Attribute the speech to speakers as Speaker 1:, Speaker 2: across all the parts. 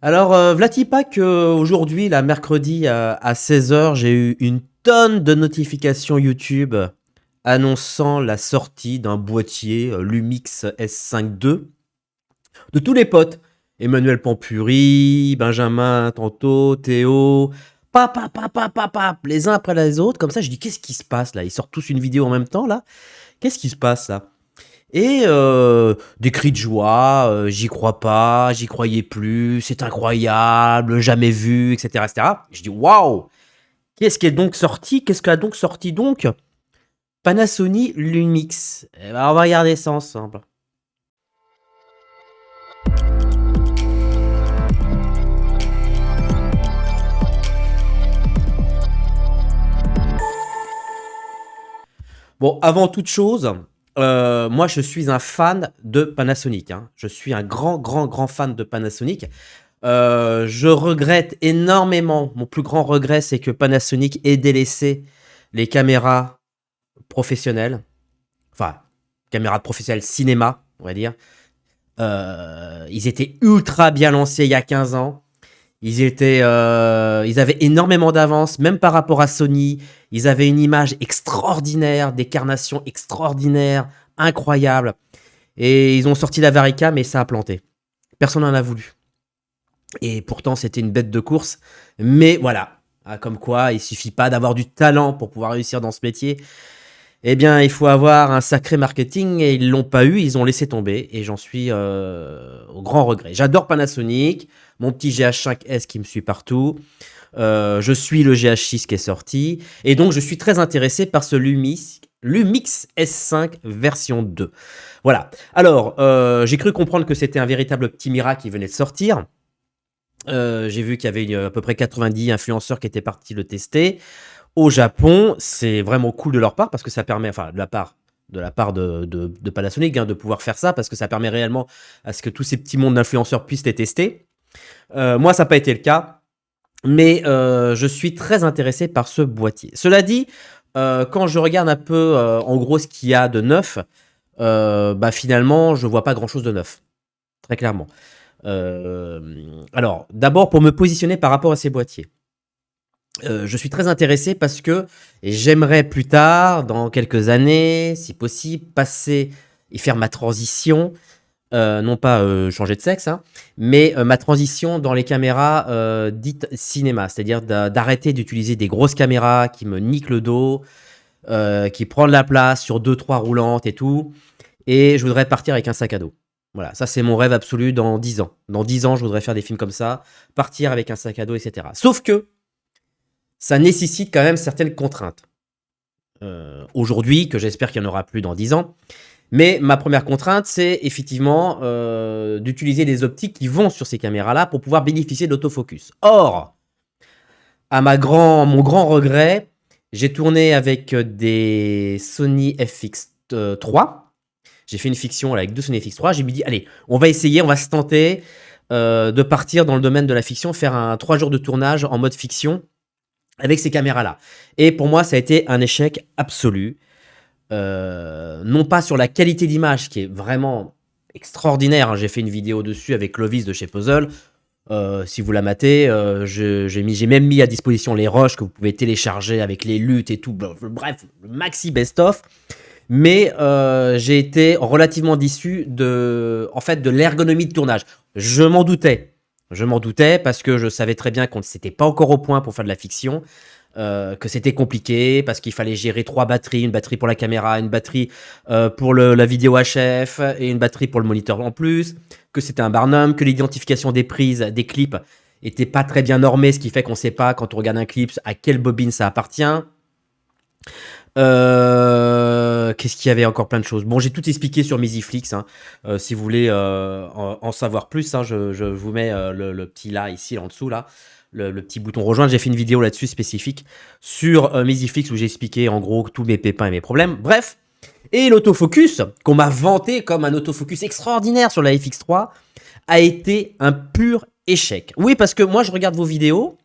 Speaker 1: Alors, Vlatipa aujourd'hui, là, mercredi à 16 h, j'ai eu une tonne de notifications YouTube annonçant la sortie d'un boîtier Lumix S5 II de tous les potes. Emmanuel Pampuri, Benjamin tantôt, Théo, les uns après les autres. Comme ça, je dis, qu'est-ce qui se passe là? Ils sortent tous une vidéo en même temps là. Qu'est-ce qui se passe là? Et des cris de joie, j'y crois pas, j'y croyais plus, c'est incroyable, jamais vu, etc., etc. Je dis waouh, qu'est-ce qui est donc sorti? Qu'est-ce qu'a donc sorti donc Panasonic Lumix. Eh ben, on va regarder ça ensemble. Bon, avant toute chose, moi je suis un fan de Panasonic, hein. Je suis un grand fan de Panasonic. Je regrette énormément, mon plus grand regret, c'est que Panasonic ait délaissé les caméras professionnelles, enfin, caméras professionnelles cinéma, on va dire. Ils étaient ultra bien lancés il y a 15 ans. Ils avaient énormément d'avance, même par rapport à Sony. Ils avaient une image extraordinaire, des carnations extraordinaires, incroyables. Et ils ont sorti la Varica, mais ça a planté. Personne n'en a voulu. Et pourtant, c'était une bête de course. Mais voilà, comme quoi, il suffit pas d'avoir du talent pour pouvoir réussir dans ce métier. Eh bien, il faut avoir un sacré marketing et ils l'ont pas eu, ils ont laissé tomber et j'en suis au grand regret. J'adore Panasonic, mon petit GH5S qui me suit partout. Je suis le GH6 qui est sorti et donc je suis très intéressé par ce Lumix S5 version 2. Voilà. Alors, j'ai cru comprendre que c'était un véritable petit miracle qui venait de sortir. J'ai vu qu'il y avait à peu près 90 influenceurs qui étaient partis le tester. Au Japon, c'est vraiment cool de leur part parce que ça permet, enfin de la part de Panasonic, hein, de pouvoir faire ça parce que ça permet réellement à ce que tous ces petits mondes d'influenceurs puissent les tester. Moi, ça n'a pas été le cas, mais je suis très intéressé par ce boîtier. Cela dit, quand je regarde un peu en gros ce qu'il y a de neuf, bah finalement, je vois pas grand-chose de neuf, très clairement. Alors, d'abord pour me positionner par rapport à ces boîtiers. Je suis très intéressé parce que j'aimerais plus tard, dans quelques années, si possible, passer et faire ma transition, non pas changer de sexe, hein, mais ma transition dans les caméras dites cinéma, c'est-à-dire d'arrêter d'utiliser des grosses caméras qui me niquent le dos, qui prennent la place sur deux, trois roulantes et tout, et je voudrais partir avec un sac à dos. Voilà, ça c'est mon rêve absolu dans 10 ans. Dans 10 ans, je voudrais faire des films comme ça, partir avec un sac à dos, etc. Sauf que ça nécessite quand même certaines contraintes. Aujourd'hui, que j'espère qu'il n'y en aura plus dans 10 ans. Mais ma première contrainte, c'est effectivement d'utiliser des optiques qui vont sur ces caméras-là pour pouvoir bénéficier de l'autofocus. Or, mon grand regret, j'ai tourné avec des Sony FX3. J'ai fait une fiction avec deux Sony FX3. J'ai me dit, allez, on va essayer, on va se tenter de partir dans le domaine de la fiction, faire un 3 jours de tournage en mode fiction avec ces caméras-là. Et pour moi, ça a été un échec absolu. Non pas sur la qualité d'image, qui est vraiment extraordinaire, hein. J'ai fait une vidéo dessus avec Clovis de chez Puzzle. Si vous la matez, j'ai même mis à disposition les rushs que vous pouvez télécharger avec les luttes et tout. Bref, le maxi best-of. Mais j'ai été relativement déçu en fait, de l'ergonomie de tournage. Je m'en doutais. Je m'en doutais parce que je savais très bien qu'on ne s'était pas encore au point pour faire de la fiction, que c'était compliqué parce qu'il fallait gérer 3 batteries, une batterie pour la caméra, une batterie pour la vidéo HF et une batterie pour le moniteur en plus, que c'était un barnum, que l'identification des prises, des clips était pas très bien normée, ce qui fait qu'on sait pas quand on regarde un clip à quelle bobine ça appartient. Qu'est-ce qu'il y avait encore plein de choses. Bon, j'ai tout expliqué sur Misiflix, hein. Si vous voulez en savoir plus, hein, je vous mets le petit là, ici, en dessous, là, le petit bouton rejoindre. J'ai fait une vidéo là-dessus spécifique sur Misiflix où j'ai expliqué en gros tous mes pépins et mes problèmes. Bref, et l'autofocus, qu'on m'a vanté comme un autofocus extraordinaire sur la FX3, a été un pur échec. Oui, parce que moi, je regarde vos vidéos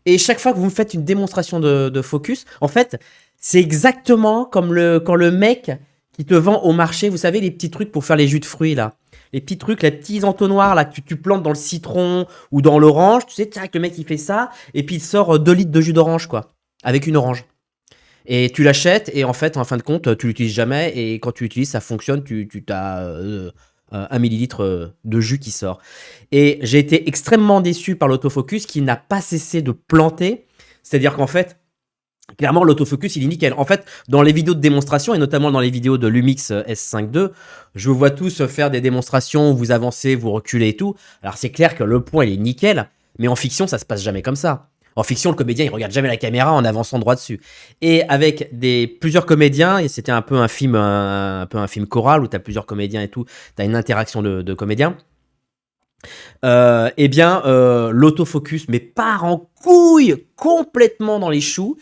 Speaker 1: et chaque fois que vous me faites une démonstration de focus, en fait, c'est exactement comme quand le mec qui te vend au marché, vous savez, les petits trucs pour faire les jus de fruits, là. les petits trucs, les petits entonnoirs là que tu plantes dans le citron ou dans l'orange. Tu sais, tac, le mec il fait ça et puis il sort 2 litres de jus d'orange quoi, avec une orange. Et tu l'achètes et en fait, en fin de compte, tu l'utilises jamais et quand tu l'utilises, ça fonctionne. Tu as 1 millilitre de jus qui sort. Et j'ai été extrêmement déçu par l'autofocus qui n'a pas cessé de planter. C'est-à-dire qu'en fait, clairement, l'autofocus, il est nickel. En fait, dans les vidéos de démonstration, et notamment dans les vidéos de Lumix S5 II, je vous vois tous faire des démonstrations où vous avancez, vous reculez et tout. Alors, c'est clair que le point, il est nickel, mais en fiction, ça se passe jamais comme ça. En fiction, le comédien, il regarde jamais la caméra en avançant droit dessus. Et avec plusieurs comédiens, et c'était un peu un film, un peu un film choral où tu as plusieurs comédiens et tout, tu as une interaction de comédiens. Eh bien, l'autofocus, mais part en couille complètement dans les choux.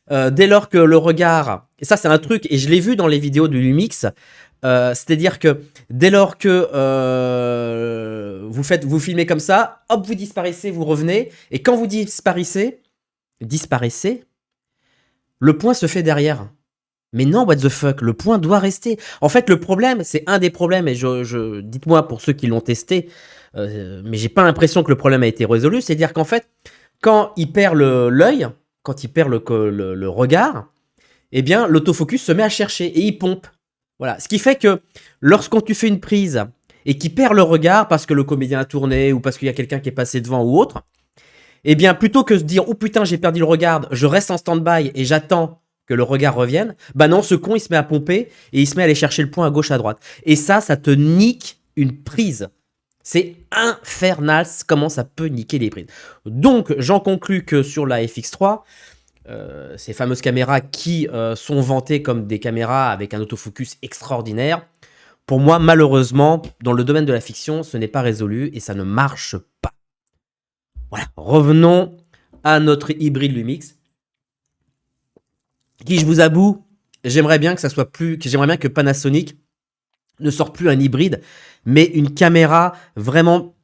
Speaker 1: Dès lors que le regard, et ça c'est un truc, et je l'ai vu dans les vidéos du Lumix, c'est-à-dire que dès lors que vous filmez comme ça, hop, vous disparaissez, vous revenez, et quand vous disparaissez, le point se fait derrière. Mais non, what the fuck, le point doit rester. En fait, le problème, c'est un des problèmes, et dites-moi pour ceux qui l'ont testé, mais j'ai pas l'impression que le problème a été résolu, c'est-à-dire qu'en fait, quand il perd l'œil, quand il perd le regard, eh bien, l'autofocus se met à chercher et il pompe. Voilà. Ce qui fait que lorsqu'on tu fais une prise et qu'il perd le regard parce que le comédien a tourné ou parce qu'il y a quelqu'un qui est passé devant ou autre, eh bien, plutôt que de se dire « Oh putain, j'ai perdu le regard, je reste en stand-by et j'attends que le regard revienne », bah non, ce con, il se met à pomper et il se met à aller chercher le point à gauche, à droite. Et ça te nique une prise. C'est infernal comment ça peut niquer les prises. Donc, j'en conclus que sur la FX3, ces fameuses caméras qui sont vantées comme des caméras avec un autofocus extraordinaire, pour moi, malheureusement, dans le domaine de la fiction, ce n'est pas résolu et ça ne marche pas. Voilà, revenons à notre hybride Lumix, qui, je vous avoue, j'aimerais bien que ça soit j'aimerais bien que Panasonic ne sorte plus un hybride, mais une caméra vraiment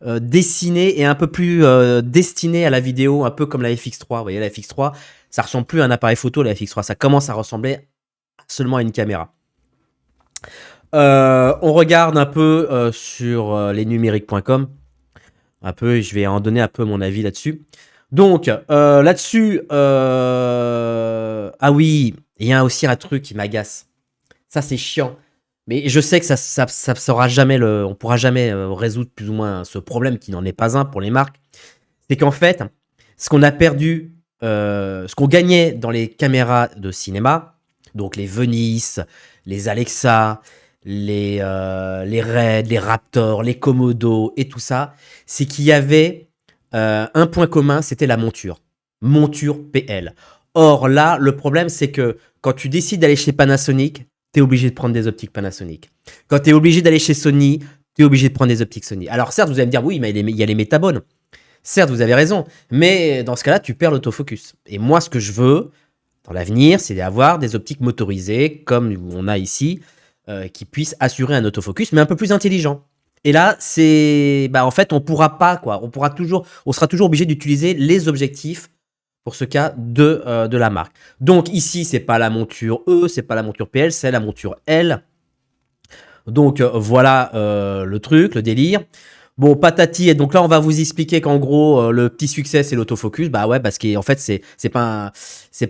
Speaker 1: dessinée et un peu plus destinée à la vidéo, un peu comme la FX3. Vous voyez, la FX3, ça ressemble plus à un appareil photo, la FX3, ça commence à ressembler seulement à une caméra. On regarde un peu sur lesnumériques.com, un peu, je vais en donner un peu mon avis là-dessus. Donc, là-dessus, ah oui, il y a aussi un truc qui m'agace. Ça, c'est chiant. Mais je sais que ça sera jamais on pourra jamais résoudre plus ou moins ce problème qui n'en est pas un pour les marques. C'est qu'en fait, ce qu'on a perdu, ce qu'on gagnait dans les caméras de cinéma, donc les Venice, les Alexa, les Red, les Raptor, les Komodo et tout ça, c'est qu'il y avait un point commun, c'était la monture. Monture PL. Or là, le problème, c'est que quand tu décides d'aller chez Panasonic, t'es obligé de prendre des optiques Panasonic. Quand t'es obligé d'aller chez Sony, t'es obligé de prendre des optiques Sony. Alors certes, vous allez me dire, oui, mais il y a les métabones. Certes, vous avez raison, mais dans ce cas-là, tu perds l'autofocus. Et moi, ce que je veux, dans l'avenir, c'est d'avoir des optiques motorisées, comme on a ici, qui puissent assurer un autofocus, mais un peu plus intelligent. Et là, en fait, on pourra pas, quoi. On sera toujours obligé d'utiliser les objectifs pour ce cas de la marque. Donc ici, c'est pas la monture E, c'est pas la monture PL, c'est la monture L. Donc voilà le truc, le délire. Bon, patati, et donc là, on va vous expliquer qu'en gros, le petit succès, c'est l'autofocus. Bah ouais, parce qu'en fait, c'est pas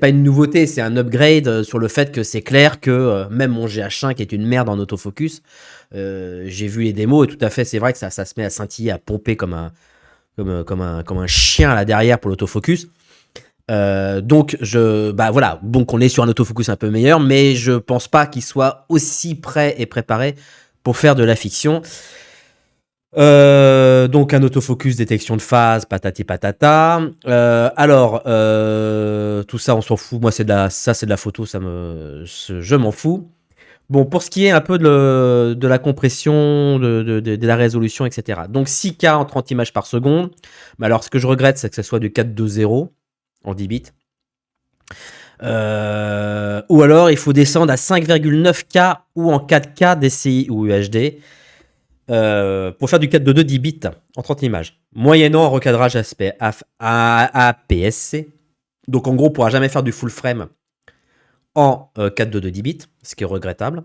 Speaker 1: une nouveauté, c'est un upgrade sur le fait que c'est clair que même mon GH5 est une merde en autofocus. J'ai vu les démos et tout à fait, c'est vrai que ça se met à scintiller, à pomper comme un chien là derrière pour l'autofocus. Donc voilà, donc on est sur un autofocus un peu meilleur, mais je pense pas qu'il soit aussi prêt et préparé pour faire de la fiction. Donc un autofocus, détection de phase, patati patata. Alors tout ça on s'en fout. Moi c'est de la photo, je m'en fous. Bon, pour ce qui est un peu de la compression, de la résolution, etc. Donc 6K en 30 images par seconde. Mais alors ce que je regrette, c'est que ce soit du 420 en 10 bits. Ou alors il faut descendre à 5,9K ou en 4K DCI ou UHD pour faire du 422 10 bits en 30 images, moyennant un recadrage APS-C. Donc en gros, on ne pourra jamais faire du full frame en 422 10 bits, ce qui est regrettable.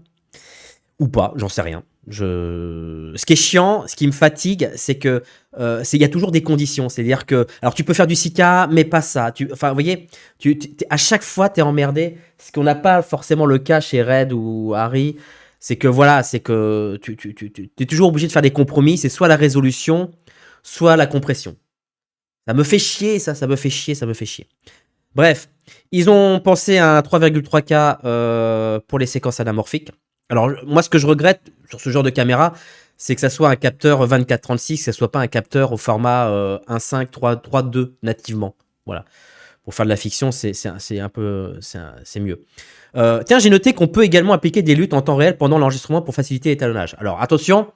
Speaker 1: Ou pas, j'en sais rien. Ce qui est chiant, ce qui me fatigue, c'est que il y a toujours des conditions. C'est-à-dire que, alors tu peux faire du 6K, mais pas ça. Enfin, vous voyez, à chaque fois, tu es emmerdé. Ce qu'on n'a pas forcément le cas chez Red ou Harry, c'est que voilà, c'est que tu es toujours obligé de faire des compromis. C'est soit la résolution, soit la compression. Ça me fait chier, ça me fait chier, ça me fait chier. Bref, ils ont pensé à un 3,3K pour les séquences anamorphiques. Alors, moi, ce que je regrette sur ce genre de caméra, c'est que ça soit un capteur 24-36, que ça soit pas un capteur au format 1.5, 3.2 nativement. Voilà. Pour faire de la fiction, c'est mieux. Tiens, j'ai noté qu'on peut également appliquer des luttes en temps réel pendant l'enregistrement pour faciliter l'étalonnage. Alors, attention,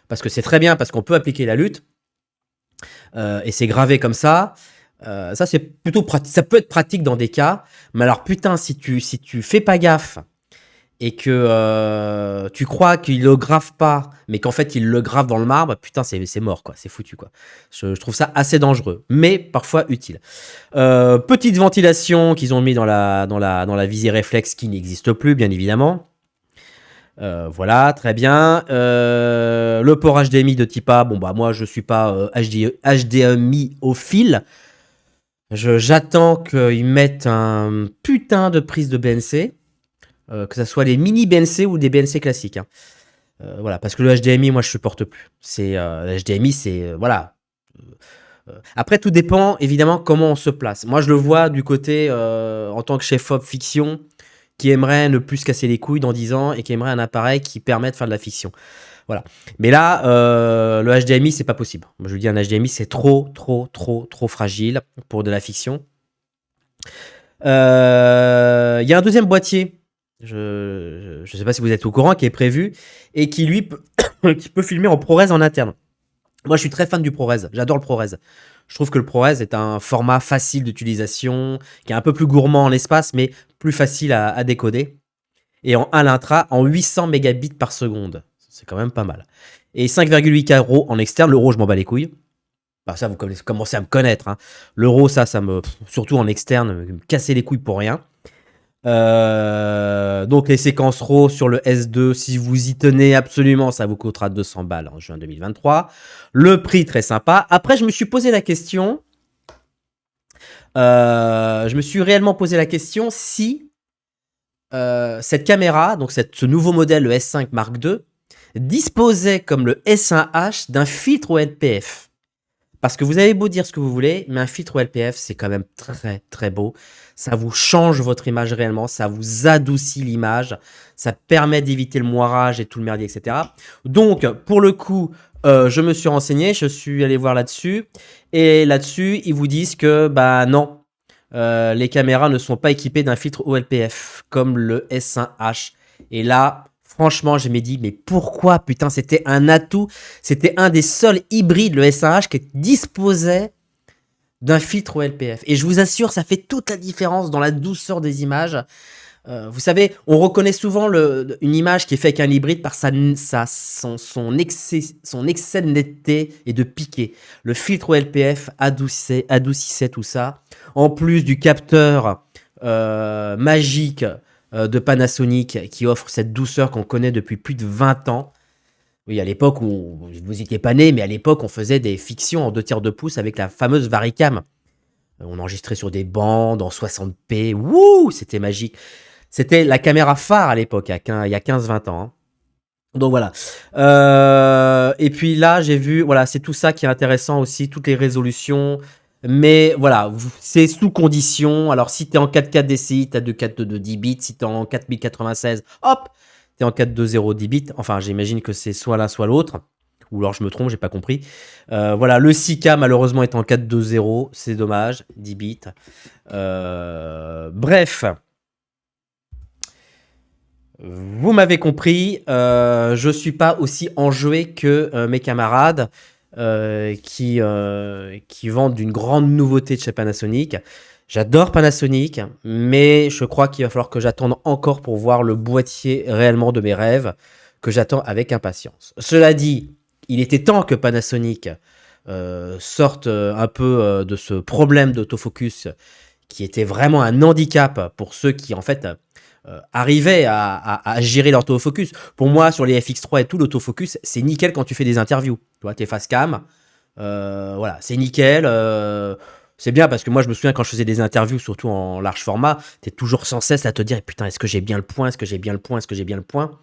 Speaker 1: parce que c'est très bien, parce qu'on peut appliquer la lutte, et c'est gravé comme ça. Ça, c'est plutôt pratique. Ça peut être pratique dans des cas, mais alors putain, si tu fais pas gaffe et que tu crois qu'il le grave pas, mais qu'en fait il le grave dans le marbre, putain, c'est mort, quoi. C'est foutu, quoi. Je trouve ça assez dangereux, mais parfois utile. Petite ventilation qu'ils ont mis dans la visée réflexe qui n'existe plus, bien évidemment. Voilà, très bien. Le port HDMI de type A, bon bah moi je suis pas HDMI au fil. J'attends qu'ils mettent un putain de prise de BNC, que ça soit les mini BNC ou des BNC classiques. Hein. Voilà, parce que le HDMI, moi, je supporte plus. Le HDMI, c'est voilà. Après, tout dépend évidemment comment on se place. Moi, je le vois du côté en tant que chef-op fiction qui aimerait ne plus se casser les couilles dans 10 ans et qui aimerait un appareil qui permet de faire de la fiction. Voilà. Mais là, le HDMI, c'est pas possible. Moi, je vous dis, un HDMI, c'est trop fragile pour de la fiction. Il y a un deuxième boîtier, je sais pas si vous êtes au courant, qui est prévu et qui, lui, qui peut filmer en ProRes en interne. Moi, je suis très fan du ProRes. J'adore le ProRes. Je trouve que le ProRes est un format facile d'utilisation, qui est un peu plus gourmand en espace, mais plus facile à décoder. Et à l'intra, en 800 mégabits par seconde. C'est quand même pas mal. Et 5,8K euros en externe. L'euro, je m'en bats les couilles. Bah, ça, vous commencez à me connaître. Hein. L'euro, ça me... Surtout en externe, me casser les couilles pour rien. Donc, les séquences RAW sur le S2, si vous y tenez absolument, ça vous coûtera 200 balles en juin 2023. Le prix, très sympa. Après, je me suis posé la question... je me suis réellement posé la question si cette caméra, donc ce nouveau modèle, le S5 Mark II, disposait comme le S1H d'un filtre OLPF. Parce que vous avez beau dire ce que vous voulez, mais un filtre OLPF, c'est quand même très beau. Ça vous change votre image réellement, ça vous adoucit l'image, ça permet d'éviter le moirage et tout le merdier, etc. Donc, pour le coup, je me suis renseigné, je suis allé voir là-dessus. Et là-dessus, ils vous disent que, bah non, les caméras ne sont pas équipées d'un filtre OLPF, comme le S1H. Et là... Franchement, je m'ai dit, mais pourquoi, putain, c'était un atout. C'était un des seuls hybrides, le S1H, qui disposait d'un filtre OLPF. Et je vous assure, ça fait toute la différence dans la douceur des images. Vous savez, on reconnaît souvent une image qui est faite avec un hybride par son excès de netteté et de piqué. Le filtre OLPF adoucissait tout ça. En plus du capteur magique de Panasonic qui offre cette douceur qu'on connaît depuis plus de 20 ans. Oui, à l'époque où vous n'étiez pas né, mais à l'époque on faisait des fictions en 2 tiers de pouce avec la fameuse Varicam. On enregistrait sur des bandes en 60p. Wouh, c'était magique. C'était la caméra phare à l'époque, il y a 15-20 ans. Hein. Donc voilà. Et puis là, j'ai vu, voilà, c'est tout ça qui est intéressant aussi, toutes les résolutions. Mais voilà, c'est sous condition. Alors, si tu es en 4K DCI, tu as de 4.2 10 bits. Si tu es en 4096, hop, tu es en 4.2.0 10 bits. Enfin, j'imagine que c'est soit l'un, soit l'autre. Ou alors, je me trompe, j'ai pas compris. Voilà, le 6K, malheureusement, est en 4.2.0. C'est dommage, 10 bits. Bref. Vous m'avez compris. Je suis pas aussi enjoué que mes camarades. Qui vendent d'une grande nouveauté de chez Panasonic. J'adore Panasonic, mais je crois qu'il va falloir que j'attende encore pour voir le boîtier réellement de mes rêves, que j'attends avec impatience. Cela dit, il était temps que Panasonic sorte un peu de ce problème d'autofocus qui était vraiment un handicap pour ceux qui, en fait, arrivaient à gérer l'autofocus. Pour moi, sur les FX3 et tout, l'autofocus, c'est nickel quand tu fais des interviews. Tu vois, t'es face cam, voilà, c'est nickel. C'est bien parce que moi, je me souviens quand je faisais des interviews, surtout en large format, t'es toujours sans cesse à te dire, putain, est-ce que j'ai bien le point, est-ce que j'ai bien le point, est-ce que j'ai bien le point.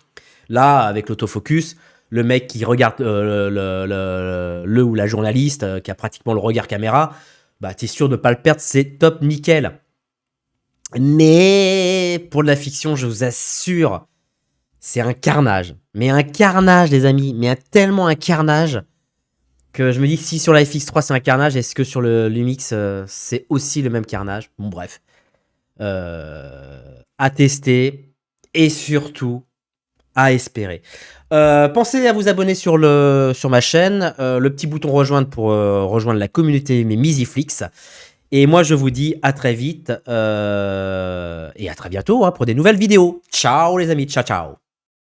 Speaker 1: Là, avec l'autofocus, le mec qui regarde le ou la journaliste qui a pratiquement le regard caméra, bah, t'es sûr de pas le perdre, c'est top nickel. Mais pour de la fiction, je vous assure, c'est un carnage. Mais un carnage, les amis. Mais tellement un carnage que je me dis que si sur la FX3 c'est un carnage, est-ce que sur le Lumix c'est aussi le même carnage? Bon, bref. À tester et surtout à espérer. Pensez à vous abonner sur ma chaîne. Le petit bouton rejoindre pour rejoindre la communauté mes Misiflix. Et moi, je vous dis à très vite et à très bientôt hein, pour des nouvelles vidéos. Ciao les amis, ciao ciao.